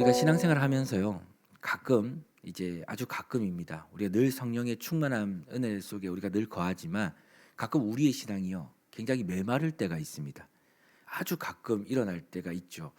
우리가 신앙생활을 하면서요. 가끔 이제 아주 가끔입니다. 우리가 늘 성령의 충만한 은혜 속에 우리가 늘 거하지만 가끔 우리의 신앙이요. 굉장히 메마를 때가 있습니다. 아주 가끔 일어날 때가 있죠.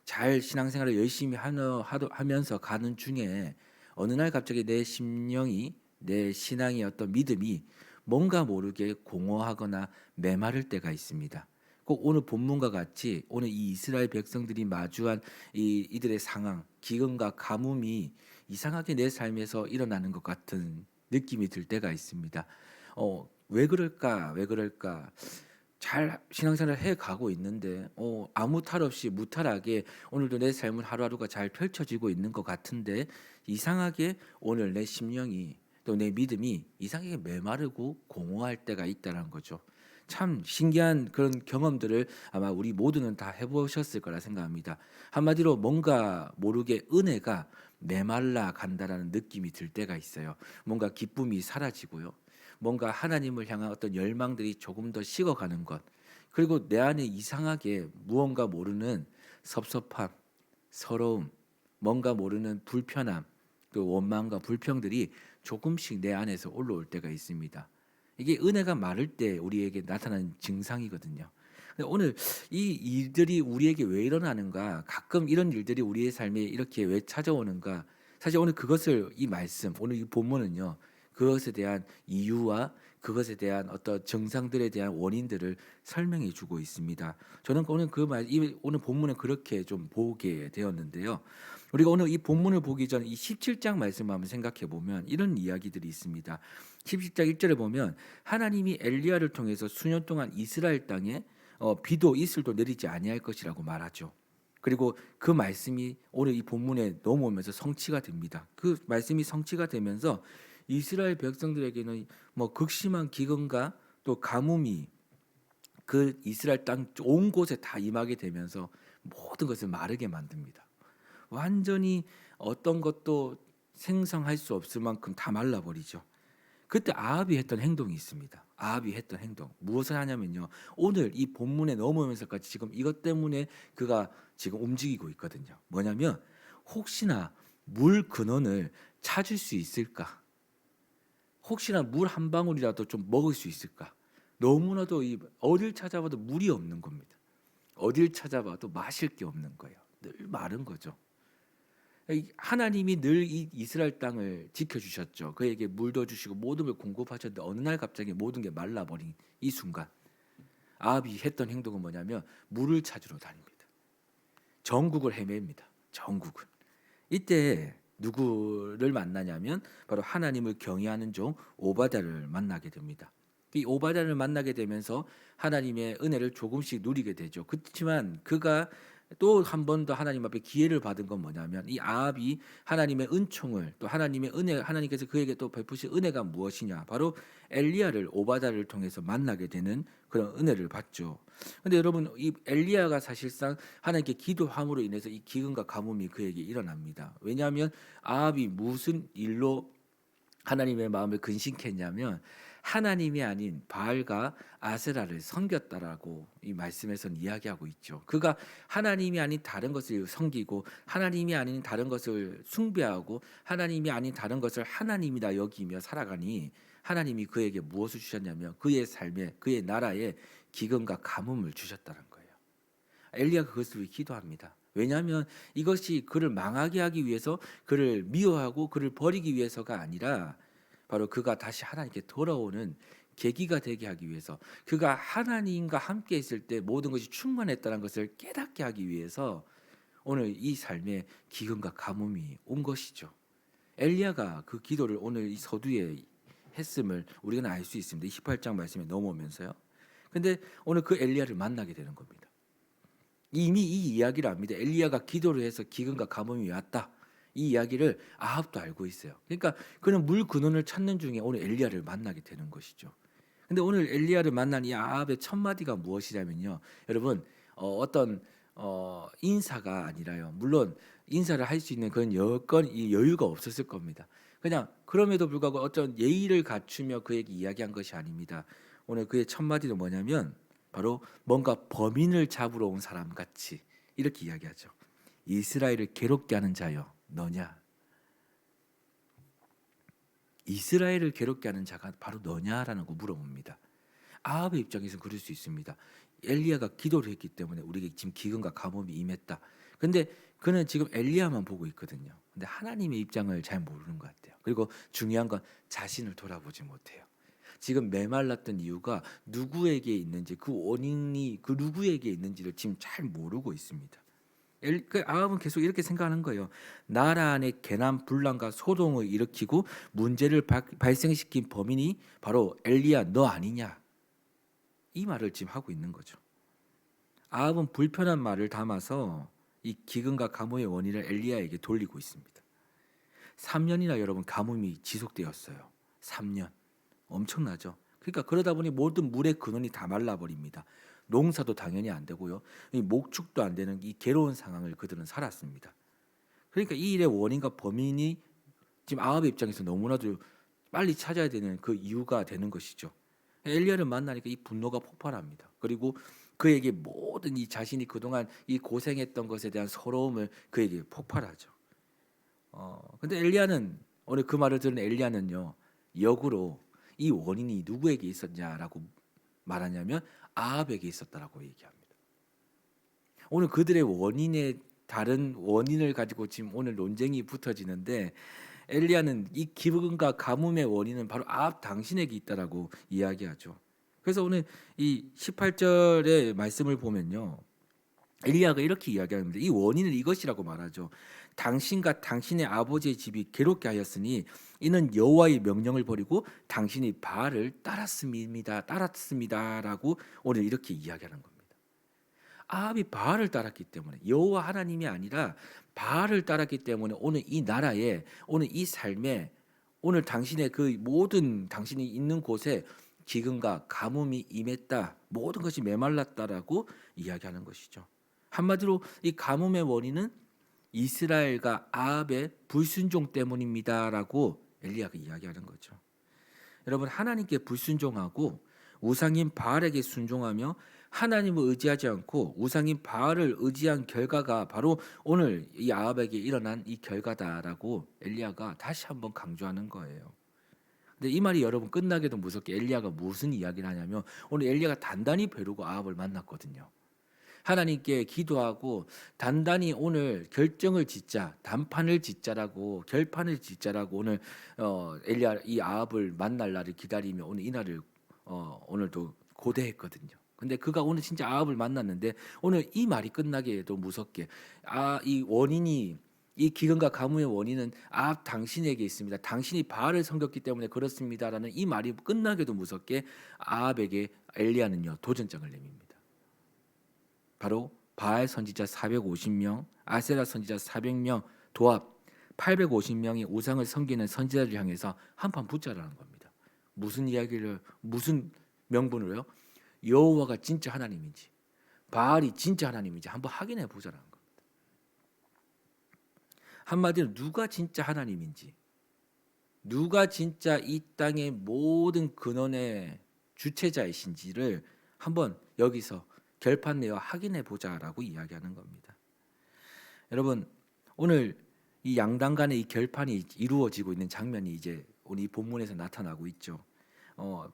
잘 신앙생활을 열심히 하면서 가는 중에 어느 날 갑자기 내 심령이 내 신앙의 어떤 믿음이 뭔가 모르게 공허하거나 메마를 때가 있습니다. 꼭 오늘 본문과 같이 오늘 이 이스라엘 백성들이 마주한 이들의 상황, 기근과 가뭄이 이상하게 내 삶에서 일어나는 것 같은 느낌이 들 때가 있습니다. 왜 그럴까? 왜 그럴까? 잘 신앙생활을 해 가고 있는데 아무 탈 없이 무탈하게 오늘도 내 삶은 하루하루가 잘 펼쳐지고 있는 것 같은데 이상하게 오늘 내 심령이 또 내 믿음이 이상하게 메마르고 공허할 때가 있다는 거죠. 참 신기한 그런 경험들을 아마 우리 모두는 다 해 보셨을 거라 생각합니다. 한마디로 뭔가 모르게 은혜가 메말라 간다라는 느낌이 들 때가 있어요. 뭔가 기쁨이 사라지고요. 뭔가 하나님을 향한 어떤 열망들이 조금 더 식어가는 것. 그리고 내 안에 이상하게 무언가 모르는 섭섭함, 서러움, 뭔가 모르는 불편함, 또 원망과 불평들이 조금씩 내 안에서 올라올 때가 있습니다. 이게 은혜가 마를 때 우리에게 나타나는 증상이거든요. 근데 오늘 이 일들이 우리에게 왜 일어나는가? 가끔 이런 일들이 우리의 삶에 이렇게 왜 찾아오는가? 사실 오늘 그것을 이 말씀, 오늘 이 본문은요. 그것에 대한 이유와 그것에 대한 어떤 증상들에 대한 원인들을 설명해 주고 있습니다. 저는 오늘 이 오늘 본문을 그렇게 좀 보게 되었는데요. 우리가 오늘 이 본문을 보기 전 이 17장 말씀을 한번 생각해 보면 이런 이야기들이 있습니다. 17장 1절에 보면 하나님이 엘리야를 통해서 수년 동안 이스라엘 땅에 비도 이슬도 내리지 아니할 것이라고 말하죠. 그리고 그 말씀이 오늘 이 본문에 넘어오면서 성취가 됩니다. 그 말씀이 성취가 되면서 이스라엘 백성들에게는 뭐 극심한 기근과 또 가뭄이 그 이스라엘 땅 온 곳에 다 임하게 되면서 모든 것을 마르게 만듭니다. 완전히 어떤 것도 생성할 수 없을 만큼 다 말라버리죠. 그때 아합이 했던 행동이 있습니다. 아합이 했던 행동 무엇을 하냐면요. 오늘 이 본문에 넘어오면서까지 지금 이것 때문에 그가 지금 움직이고 있거든요. 뭐냐면 혹시나 물 근원을 찾을 수 있을까? 혹시나 물 한 방울이라도 좀 먹을 수 있을까? 너무나도 어딜 찾아봐도 물이 없는 겁니다. 어딜 찾아봐도 마실 게 없는 거예요. 늘 마른 거죠. 하나님이 늘 이 이스라엘 땅을 지켜주셨죠. 그에게 물도 주시고 모든 걸 공급하셨는데 어느 날 갑자기 모든 게 말라버린 이 순간 아합이 했던 행동은 뭐냐면 물을 찾으러 다닙니다. 전국을 헤맵니다. 전국을. 이때 누구를 만나냐면 바로 하나님을 경외하는 종 오바댜를 만나게 됩니다. 이 오바댜를 만나게 되면서 하나님의 은혜를 조금씩 누리게 되죠. 그렇지만 그가 또 한 번 더 하나님 앞에 기회를 받은 건 뭐냐면 이 아합이 하나님의 은총을 또 하나님의 은혜 하나님께서 그에게 또 베푸신 은혜가 무엇이냐 바로 엘리야를 오바댜를 통해서 만나게 되는 그런 은혜를 받죠. 근데 여러분 이 엘리야가 사실상 하나님께 기도함으로 인해서 이 기근과 가뭄이 그에게 일어납니다. 왜냐하면 아합이 무슨 일로 하나님의 마음을 근심케 했냐면 하나님이 아닌 바알과 아세라를 섬겼다라고 이 말씀에서는 이야기하고 있죠. 그가 하나님이 아닌 다른 것을 섬기고 하나님이 아닌 다른 것을 숭배하고 하나님이 아닌 다른 것을 하나님이다 여기며 살아가니 하나님이 그에게 무엇을 주셨냐면 그의 삶에 그의 나라에 기근과 가뭄을 주셨다는 거예요. 엘리야가 그것을 위해 기도합니다. 왜냐하면 이것이 그를 망하게 하기 위해서 그를 미워하고 그를 버리기 위해서가 아니라 바로 그가 다시 하나님께 돌아오는 계기가 되게 하기 위해서 그가 하나님과 함께 있을 때 모든 것이 충만했다는 것을 깨닫게 하기 위해서 오늘 이 삶에 기근과 가뭄이 온 것이죠. 엘리야가 그 기도를 오늘 이 서두에 했음을 우리가 알 수 있습니다. 28장 말씀에 넘어오면서요. 근데 오늘 그 엘리야를 만나게 되는 겁니다. 이미 이 이야기를 압니다. 엘리야가 기도를 해서 기근과 가뭄이 왔다. 이 이야기를 아합도 알고 있어요. 그러니까 그는 물 근원을 찾는 중에 오늘 엘리야를 만나게 되는 것이죠. 근데 오늘 엘리야를 만난 이 아합의 첫 마디가 무엇이냐면요. 여러분 어떤 인사가 아니라요. 물론 인사를 할 수 있는 그런 여건이 여유가 없었을 겁니다. 그냥 그럼에도 불구하고 어떤 예의를 갖추며 그에게 이야기한 것이 아닙니다. 오늘 그의 첫 마디는 뭐냐면 바로 뭔가 범인을 잡으러 온 사람 같이 이렇게 이야기하죠. 이스라엘을 괴롭게 하는 자여 너냐? 이스라엘을 괴롭게 하는 자가 바로 너냐라는 거 물어봅니다. 아합의 입장에서는 그럴 수 있습니다. 엘리야가 기도를 했기 때문에 우리에게 지금 기근과 가뭄이 임했다. 근데 그는 지금 엘리야만 보고 있거든요. 근데 하나님의 입장을 잘 모르는 것 같아요. 그리고 중요한 건 자신을 돌아보지 못해요. 지금 메말랐던 이유가 누구에게 있는지, 그 원인이 그 누구에게 있는지를 지금 잘 모르고 있습니다. 그 아합은 계속 이렇게 생각하는 거예요. 나라 안에 개난 분란과 소동을 일으키고 문제를 발생시킨 범인이 바로 엘리야 너 아니냐? 이 말을 지금 하고 있는 거죠. 아합은 불편한 말을 담아서 이 기근과 가뭄의 원인을 엘리야에게 돌리고 있습니다. 3년이나 여러분 가뭄이 지속되었어요. 3년. 엄청나죠. 그러니까 그러다 보니 모든 물의 근원이 다 말라버립니다. 농사도 당연히 안 되고요. 이 목축도 안 되는 이 괴로운 상황을 그들은 살았습니다. 그러니까 이 일의 원인과 범인이 지금 아합의 입장에서 너무나도 빨리 찾아야 되는 그 이유가 되는 것이죠. 엘리야를 만나니까 이 분노가 폭발합니다. 그리고 그에게 모든 이 자신이 그동안 이 고생했던 것에 대한 서러움을 그에게 폭발하죠. 근데 엘리야는 오늘 그 말을 들은 엘리야는요. 역으로 이 원인이 누구에게 있었냐라고 말하냐면 아합에게 있었다라고 얘기합니다. 오늘 그들의 원인에 다른 원인을 가지고 지금 오늘 논쟁이 붙어지는데 엘리야는 이 기근과 가뭄의 원인은 바로 아합 당신에게 있다라고 이야기하죠. 그래서 오늘 이 18절의 말씀을 보면요. 엘리야가 이렇게 이야기합니다. 이 원인은 이것이라고 말하죠. 당신과 당신의 아버지의 집이 괴롭게 하였으니 이는 여호와의 명령을 버리고 당신이 바알을 따랐습니다라고 오늘 이렇게 이야기하는 겁니다. 아합이 바알을 따랐기 때문에 여호와 하나님이 아니라 바알을 따랐기 때문에 오늘 이 나라에 오늘 이 삶에 오늘 당신의 그 모든 당신이 있는 곳에 기근과 가뭄이 임했다. 모든 것이 메말랐다라고 이야기하는 것이죠. 한마디로 이 가뭄의 원인은 이스라엘과 아합의 불순종 때문입니다라고 엘리야가 이야기하는 거죠. 여러분 하나님께 불순종하고 우상인 바알에게 순종하며 하나님을 의지하지 않고 우상인 바알을 의지한 결과가 바로 오늘 이 아합에게 일어난 이 결과다라고 엘리야가 다시 한번 강조하는 거예요. 근데 이 말이 여러분 끝나게도 무섭게 엘리야가 무슨 이야기를 하냐면 오늘 엘리야가 단단히 벼르고 아합을 만났거든요. 하나님께 기도하고 단단히 오늘 결정을 짓자, 단판을 짓자라고 결판을 짓자라고 오늘 엘리야 이 아합을 만날 날을 기다리며 오늘 이 날을 오늘도 고대했거든요. 근데 그가 오늘 진짜 아합을 만났는데 오늘 이 말이 끝나기에도 무섭게 이 원인이 이 기근과 가뭄의 원인은 아합 당신에게 있습니다. 당신이 바알을 섬겼기 때문에 그렇습니다라는 이 말이 끝나게도 무섭게 아합에게 엘리야는요 도전장을 내밉니다. 바로 바알 선지자 450명, 아세라 선지자 400명, 도합 850명이 우상을 섬기는 선지자를 향해서 한판 붙자라는 겁니다. 무슨 이야기를 무슨 명분으로요? 여호와가 진짜 하나님인지 바알이 진짜 하나님인지 한번 확인해 보자라는 겁니다. 한마디로 누가 진짜 하나님인지 누가 진짜 이 땅의 모든 근원의 주체자이신지를 한번 여기서 결판 내어 확인해 보자라고 이야기하는 겁니다. 여러분 오늘 이 양당 간의 이 결판이 이루어지고 있는 장면이 이제 오늘 이 본문에서 나타나고 있죠.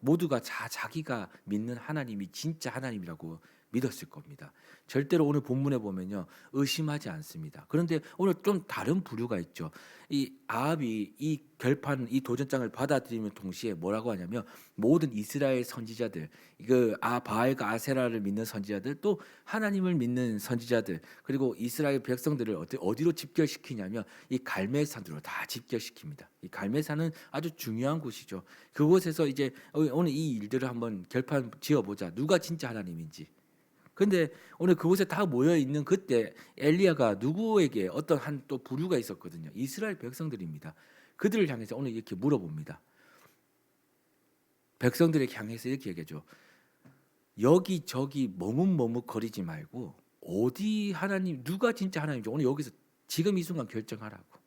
모두가 자기가 믿는 하나님이 진짜 하나님이라고 믿었을 겁니다. 절대로 오늘 본문에 보면요 의심하지 않습니다. 그런데 오늘 좀 다른 부류가 있죠. 이 아합이 이 결판 이 도전장을 받아들이면 동시에 뭐라고 하냐면 모든 이스라엘 선지자들 바알과 아세라를 믿는 선지자들 또 하나님을 믿는 선지자들 그리고 이스라엘 백성들을 어디로 집결시키냐면 이 갈멜산으로 다 집결시킵니다. 이 갈멜산은 아주 중요한 곳이죠. 그곳에서 이제 오늘 이 일들을 한번 결판 지어보자. 누가 진짜 하나님인지. 근데 오늘 그곳에 다 모여 있는 그때 엘리야가 누구에게 어떤 한 또 부류가 있었거든요. 이스라엘 백성들입니다. 그들을 향해서 오늘 이렇게 물어봅니다. 백성들에게 향해서 이렇게 얘기하죠. 여기저기 머뭇머뭇거리지 말고 어디 하나님 누가 진짜 하나님인지 오늘 여기서 지금 이 순간 결정하라고.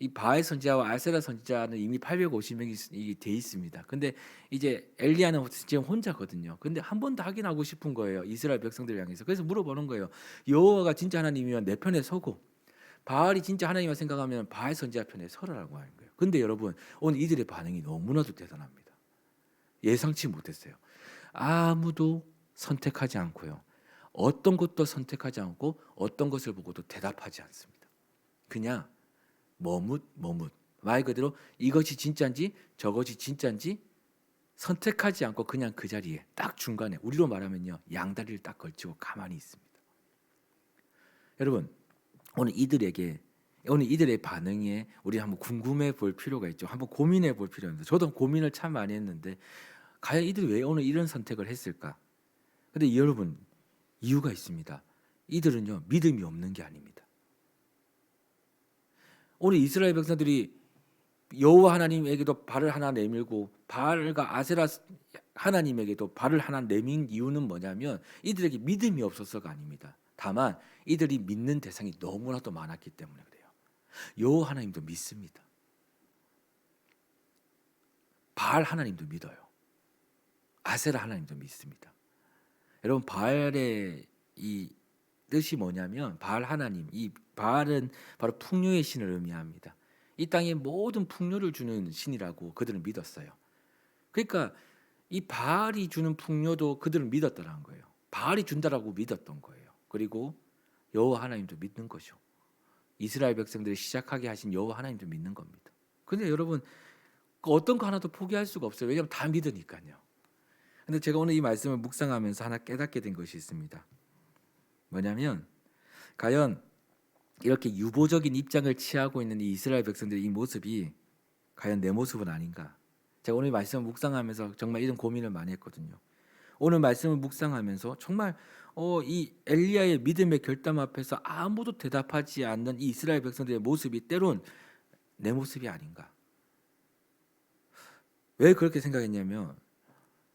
이 바알 선지자와 아세라 선지자는 이미 850명이 돼 있습니다. 근데 이제 엘리야는 지금 혼자거든요. 근데 한 번 더 확인하고 싶은 거예요. 이스라엘 백성들을 향해서. 그래서 물어보는 거예요. 여호와가 진짜 하나님이면 내 편에 서고 바알이 진짜 하나님을 생각하면 바알 선지자 편에 서라라고 하는 거예요. 근데 여러분 오늘 이들의 반응이 너무나도 대단합니다. 예상치 못했어요. 아무도 선택하지 않고요. 어떤 것도 선택하지 않고 어떤 것을 보고도 대답하지 않습니다. 그냥 머뭇 말 그대로 이것이 진짜인지 저것이 진짜인지 선택하지 않고 그냥 그 자리에 딱 중간에 우리로 말하면요 양다리를 딱 걸치고 가만히 있습니다. 여러분 오늘 이들의 반응에 우리 한번 궁금해 볼 필요가 있죠. 한번 고민해 볼 필요가 있는데 저도 고민을 참 많이 했는데 과연 이들이 왜 오늘 이런 선택을 했을까? 근데 여러분 이유가 있습니다. 이들은요 믿음이 없는 게 아닙니다. 오늘 이스라엘 백성들이 여호와 하나님에게도 발을 하나 내밀고 바알과 아세라 하나님에게도 발을 하나 내민 이유는 뭐냐면 이들에게 믿음이 없어서가 아닙니다. 다만 이들이 믿는 대상이 너무나도 많았기 때문에 그래요. 여호와 하나님도 믿습니다. 바알 하나님도 믿어요. 아세라 하나님도 믿습니다. 여러분 바알의 이 뜻이 뭐냐면 바알 하나님, 이 바알은 바로 풍요의 신을 의미합니다. 이 땅에 모든 풍요를 주는 신이라고 그들은 믿었어요. 그러니까 이 바알이 주는 풍요도 그들은 믿었다는 거예요. 바알이 준다라고 믿었던 거예요. 그리고 여호와 하나님도 믿는 거죠. 이스라엘 백성들이 시작하게 하신 여호와 하나님도 믿는 겁니다. 근데 여러분 그 어떤 거 하나도 포기할 수가 없어요. 왜냐하면 다 믿으니까요. 근데 제가 오늘 이 말씀을 묵상하면서 하나 깨닫게 된 것이 있습니다. 뭐냐면 과연 이렇게 유보적인 입장을 취하고 있는 이 이스라엘 백성들의 이 모습이 과연 내 모습은 아닌가? 제가 오늘 말씀을 묵상하면서 정말 이런 고민을 많이 했거든요. 오늘 말씀을 묵상하면서 정말 이 엘리야의 믿음의 결단 앞에서 아무도 대답하지 않는 이 이스라엘 백성들의 모습이 때론 내 모습이 아닌가? 왜 그렇게 생각했냐면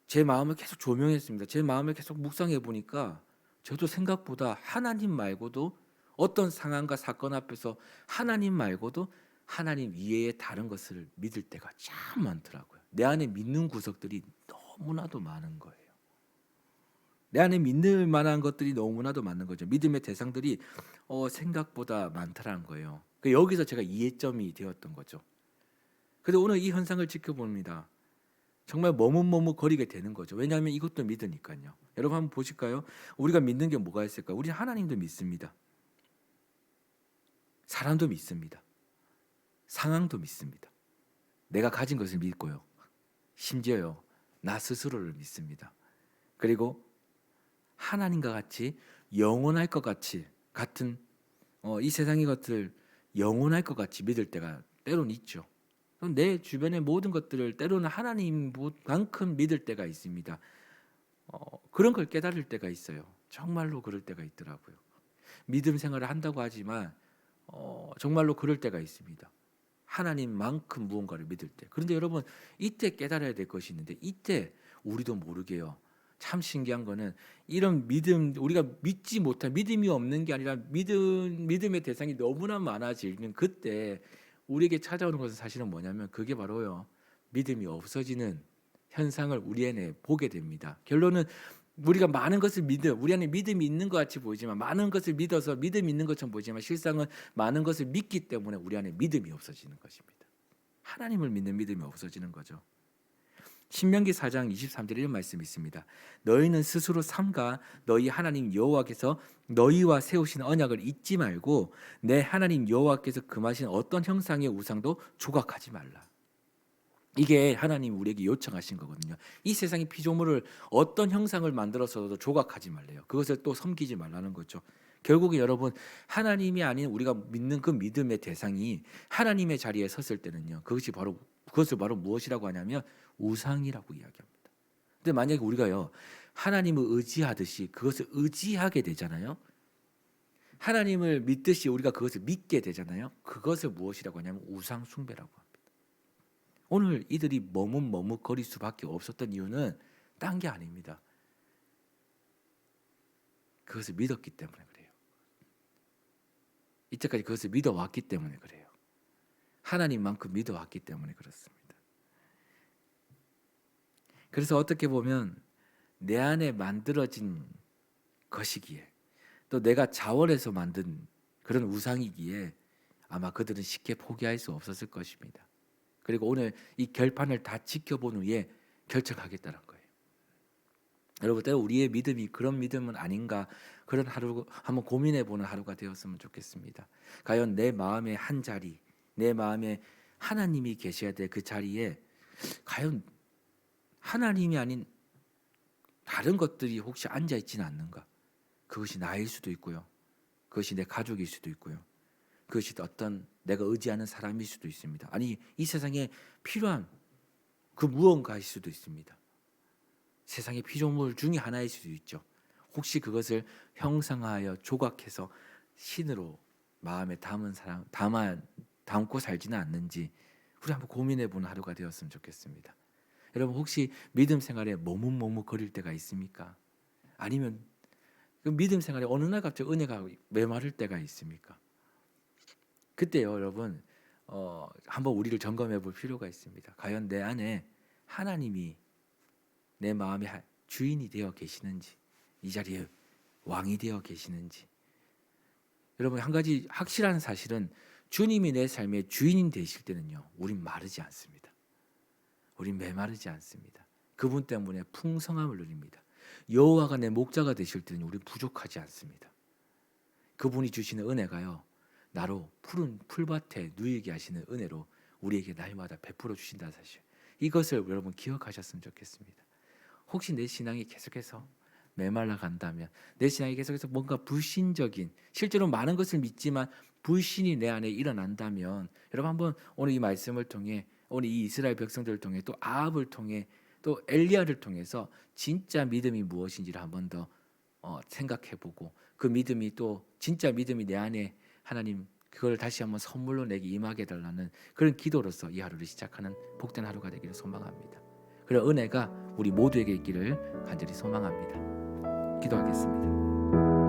제 마음을 계속 조명했습니다. 제 마음을 계속 묵상해 보니까 저도 생각보다 하나님 말고도 어떤 상황과 사건 앞에서 하나님 말고도 하나님 이외의 다른 것을 믿을 때가 참 많더라고요. 내 안에 믿는 구석들이 너무나도 많은 거예요. 내 안에 믿을 만한 것들이 너무나도 많은 거죠. 믿음의 대상들이 생각보다 많다라는 거예요. 여기서 제가 이해점이 되었던 거죠. 그런데 오늘 이 현상을 지켜봅니다. 정말 머뭇머뭇거리게 되는 거죠. 왜냐하면 이것도 믿으니까요. 여러분 한번 보실까요? 우리가 믿는 게 뭐가 있을까? 우리 하나님도 믿습니다. 사람도 믿습니다. 상황도 믿습니다. 내가 가진 것을 믿고요. 심지어요. 나 스스로를 믿습니다. 그리고 하나님과 같이 영원할 것 같은 이 세상의 것들 영원할 것 같이 믿을 때가 때로는 있죠. 내 주변의 모든 것들을 때로는 하나님만큼 믿을 때가 있습니다. 그런 걸 깨달을 때가 있어요. 정말로 그럴 때가 있더라고요. 믿음 생활을 한다고 하지만 정말로 그럴 때가 있습니다. 하나님만큼 무언가를 믿을 때. 그런데 여러분 이때 깨달아야 될 것이 있는데 이때 우리도 모르게요. 참 신기한 거는 이런 믿음 우리가 믿지 못한 믿음이 없는 게 아니라 믿음의 대상이 너무나 많아지는 그때 우리에게 찾아오는 것은 사실은 뭐냐면 그게 바로요. 믿음이 없어지는 현상을 우리 안에 보게 됩니다. 결론은 우리가 많은 것을 우리 안에 믿음이 있는 것 같이 보이지만 많은 것을 믿어서 믿음이 있는 것처럼 보이지만 실상은 많은 것을 믿기 때문에 우리 안에 믿음이 없어지는 것입니다. 하나님을 믿는 믿음이 없어지는 거죠. 신명기 4장 23절에 이런 말씀이 있습니다. 너희는 스스로 삼가 너희 하나님 여호와께서 너희와 세우신 언약을 잊지 말고 내 하나님 여호와께서 금하신 어떤 형상의 우상도 조각하지 말라. 이게 하나님 우리에게 요청하신 거거든요. 이 세상의 피조물을 어떤 형상을 만들어서도 조각하지 말래요. 그것을 또 섬기지 말라는 거죠. 결국에 여러분 하나님이 아닌 우리가 믿는 그 믿음의 대상이 하나님의 자리에 섰을 때는요. 그것을 바로 무엇이라고 하냐면 우상이라고 이야기합니다. 근데 만약에 우리가요 하나님을 의지하듯이 그것을 의지하게 되잖아요. 하나님을 믿듯이 우리가 그것을 믿게 되잖아요. 그것을 무엇이라고 하냐면 우상 숭배라고 합니다. 오늘 이들이 머뭇거릴 수밖에 없었던 이유는 딴 게 아닙니다. 그것을 믿었기 때문에 그래요. 이때까지 그것을 믿어왔기 때문에 그래요. 하나님만큼 믿어왔기 때문에 그렇습니다. 그래서 어떻게 보면 내 안에 만들어진 것이기에 또 내가 자원해서 만든 그런 우상이기에 아마 그들은 쉽게 포기할 수 없었을 것입니다. 그리고 오늘 이 결판을 다 지켜본 후에 결정하겠다는 거예요. 여러분, 때로 우리의 믿음이 그런 믿음은 아닌가, 그런 하루 한번 고민해보는 하루가 되었으면 좋겠습니다. 과연 내 마음의 한 자리, 내 마음에 하나님이 계셔야 될 그 자리에 과연 하나님이 아닌 다른 것들이 혹시 앉아 있지는 않는가? 그것이 나일 수도 있고요, 그것이 내 가족일 수도 있고요, 그것이 어떤 내가 의지하는 사람일 수도 있습니다. 아니, 이 세상에 필요한 그 무언가일 수도 있습니다. 세상의 피조물 중에 하나일 수도 있죠. 혹시 그것을 형상화하여 조각해서 신으로 마음에 담고 살지는 않는지 우리 한번 고민해보는 하루가 되었으면 좋겠습니다. 여러분, 혹시 믿음 생활에 머뭇머뭇거릴 때가 있습니까? 아니면 그 믿음 생활에 어느 날 갑자기 은혜가 메마를 때가 있습니까? 그때요, 여러분, 한번 우리를 점검해 볼 필요가 있습니다. 과연 내 안에 하나님이 내 마음의 주인이 되어 계시는지, 이 자리에 왕이 되어 계시는지. 여러분, 한 가지 확실한 사실은 주님이 내 삶의 주인이 되실 때는요, 우린 마르지 않습니다. 우린 메마르지 않습니다. 그분 때문에 풍성함을 누립니다. 여호와가 내 목자가 되실 때는 우린 부족하지 않습니다. 그분이 주시는 은혜가요, 나로 푸른 풀밭에 누이게 하시는 은혜로 우리에게 날마다 베풀어 주신다는 사실, 이것을 여러분 기억하셨으면 좋겠습니다. 혹시 내 신앙이 계속해서 메말라 간다면, 내 신앙이 계속해서 뭔가 불신적인, 실제로 많은 것을 믿지만 불신이 내 안에 일어난다면, 여러분 한번 오늘 이 말씀을 통해, 오늘 이 이스라엘 백성들을 통해, 또 아합을 통해, 또 엘리야를 통해서 진짜 믿음이 무엇인지를 한번 더 생각해보고, 그 믿음이 또 진짜 믿음이 내 안에 하나님 그걸 다시 한번 선물로 내게 임하게 해달라는 그런 기도로서 이 하루를 시작하는 복된 하루가 되기를 소망합니다. 그런 은혜가 우리 모두에게 있기를 간절히 소망합니다. 기도하겠습니다.